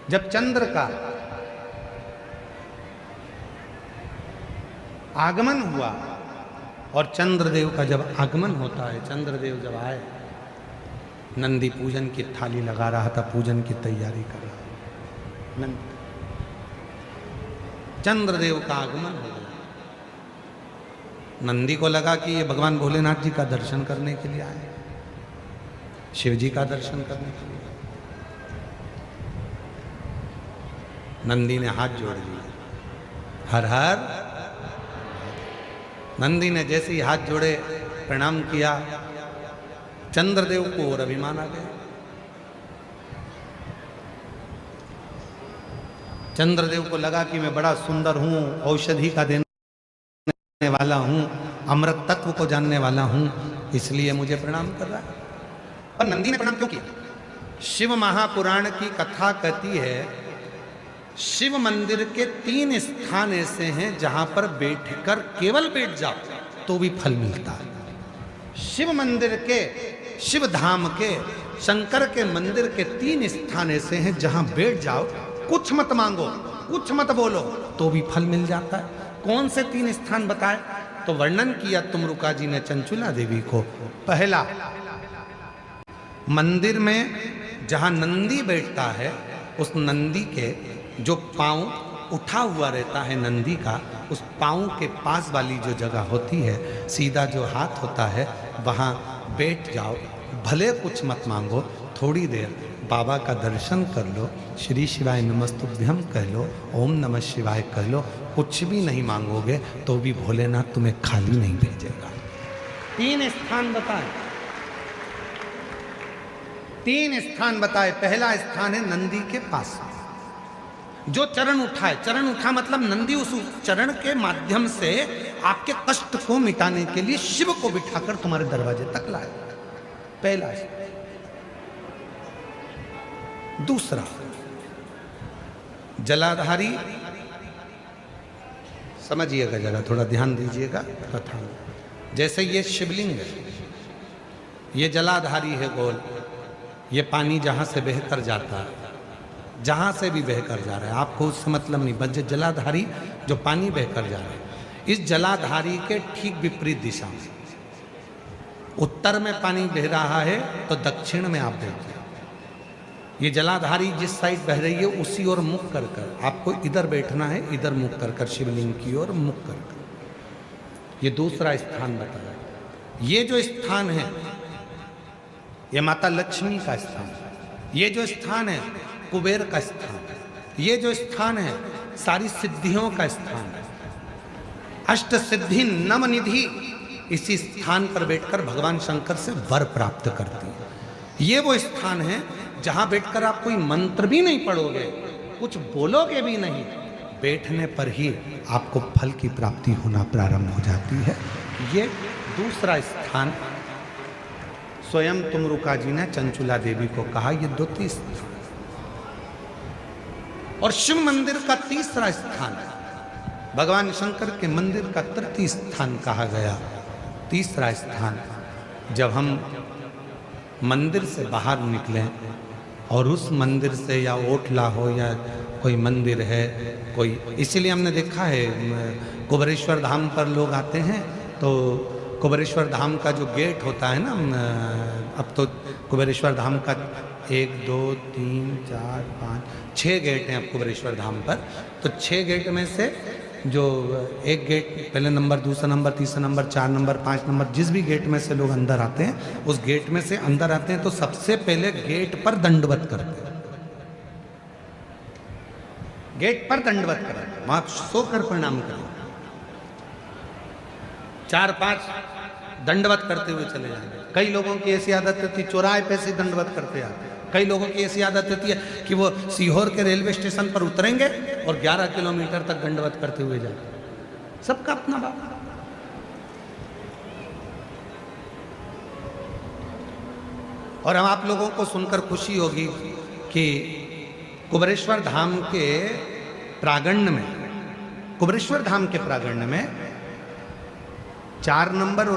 जब चंद्र का आगमन हुआ, और चंद्रदेव का जब आगमन होता है, चंद्रदेव जब आए, नंदी पूजन की थाली लगा रहा था, पूजन की तैयारी कर रहा था। नंदी, चंद्रदेव का आगमन हो गया। नंदी को लगा कि ये भगवान भोलेनाथ जी का दर्शन करने के लिए आए, शिव जी का दर्शन करने के लिए। नंदी ने हाथ जोड़ लिए, हर हर। नंदी ने जैसे ही हाथ जोड़े, प्रणाम किया, चंद्रदेव को और अभिमान आ गया। चंद्रदेव को लगा कि मैं बड़ा सुंदर हूं, औषधि का देने वाला हूं, अमृत तत्व को जानने वाला हूं, इसलिए मुझे प्रणाम कर रहा है। और नंदी ने प्रणाम क्यों किया? शिव महापुराण की कथा कहती है, शिव मंदिर के 3 स्थान ऐसे हैं जहां पर बैठकर केवल बैठ जाओ तो भी फल मिलता है। शिव मंदिर के, शिव धाम के, शंकर के मंदिर के 3 स्थान ऐसे हैं जहां बैठ जाओ, कुछ मत मांगो, कुछ मत बोलो, तो भी फल मिल जाता है। कौन से 3 स्थान बताए? तो वर्णन किया तुमरुका जी ने चंचुला देवी को। पहला, मंदिर में जहां नंदी बैठता है, उस नंदी के जो पांव उठा हुआ रहता है नंदी का, उस पांव के पास वाली जो जगह होती है, सीधा जो हाथ होता है, वहां बैठ जाओ, भले कुछ मत मांगो, थोड़ी देर बाबा का दर्शन कर लो, श्री शिवाय नमस्तुभ्यम कह लो, ओम नमः शिवाय कह लो, कुछ भी नहीं मांगोगे तो भी भोलेनाथ तुम्हें खाली नहीं भेजेगा। 3 स्थान बताए, 3 स्थान बताए। पहला स्थान है नंदी के पास, जो चरण उठाए। चरण उठा मतलब नंदी उस चरण के माध्यम से आपके कष्ट को मिटाने के लिए शिव को बिठाकर तुम्हारे दरवाजे तक लाए। पहला। दूसरा, जलाधारी, समझिएगा जरा, थोड़ा ध्यान दीजिएगा कथा में। जैसे ये शिवलिंग है, ये जलाधारी है गोल, ये पानी जहां से बहकर जाता है, जहां से भी बहकर जा रहा है, आपको उससे मतलब नहीं, बस जलाधारी जो पानी बहकर जा रहा है, इस जलाधारी के ठीक विपरीत दिशा में, उत्तर में पानी बह रहा है तो दक्षिण में आप बैठिए। ये जलाधारी जिस साइड बह रही है उसी ओर मुख कर कर आपको इधर बैठना है, इधर मुख कर कर शिवलिंग की ओर मुख कर कर। ये दूसरा स्थान बताया। ये जो स्थान है, ये माता लक्ष्मी का स्थान, ये जो स्थान है कुबेर का स्थान, ये जो स्थान है सारी सिद्धियों का स्थान है, अष्ट सिद्धि नवनिधि इसी स्थान पर बैठकर भगवान शंकर से वर प्राप्त करती है। ये वो स्थान है जहां बैठकर आप कोई मंत्र भी नहीं पढ़ोगे, कुछ बोलोगे भी नहीं, बैठने पर ही आपको फल की प्राप्ति होना प्रारंभ हो जाती है। ये दूसरा स्थान स्वयं तुमरुका जी ने चंचुला देवी को कहा, ये 2 स्थान। और शिव मंदिर का तीसरा स्थान, भगवान शंकर के मंदिर का तृतीय स्थान कहा गया। तीसरा स्थान, जब हम मंदिर से बाहर निकलें और उस मंदिर से या ओटला हो या कोई मंदिर है कोई, इसीलिए हमने देखा है कुबेरेश्वर धाम पर लोग आते हैं तो कुबेरेश्वर धाम का जो गेट होता है ना, अब तो कुबेरेश्वर धाम का 1 2 3 4 5 6 गेट हैं अब कुबेरेश्वर धाम पर। तो 6 गेट में से जो एक गेट, पहले नंबर, दूसरा नंबर, तीसरा नंबर, 4 नंबर, 5 नंबर, जिस भी गेट में से लोग अंदर आते हैं, उस गेट में से अंदर आते हैं तो सबसे पहले गेट पर दंडवत करते हैं। गेट पर दंडवत करें, वहां सोकर प्रणाम करें, 4-5 दंडवत करते हुए चले जाएंगे। कई लोगों की ऐसी आदत होती है चौराहे पे से दंडवत करते आते हैं। कई लोगों की ऐसी आदत होती है कि वो सीहोर के रेलवे स्टेशन पर उतरेंगे और 11 किलोमीटर तक दंडवत करते हुए जाएंगे। सबका अपना बात। और हम आप लोगों को सुनकर खुशी होगी कि कुबेरेश्वर धाम के प्रांगण में, कुबेरेश्वर धाम के प्रांगण में 4 नंबर और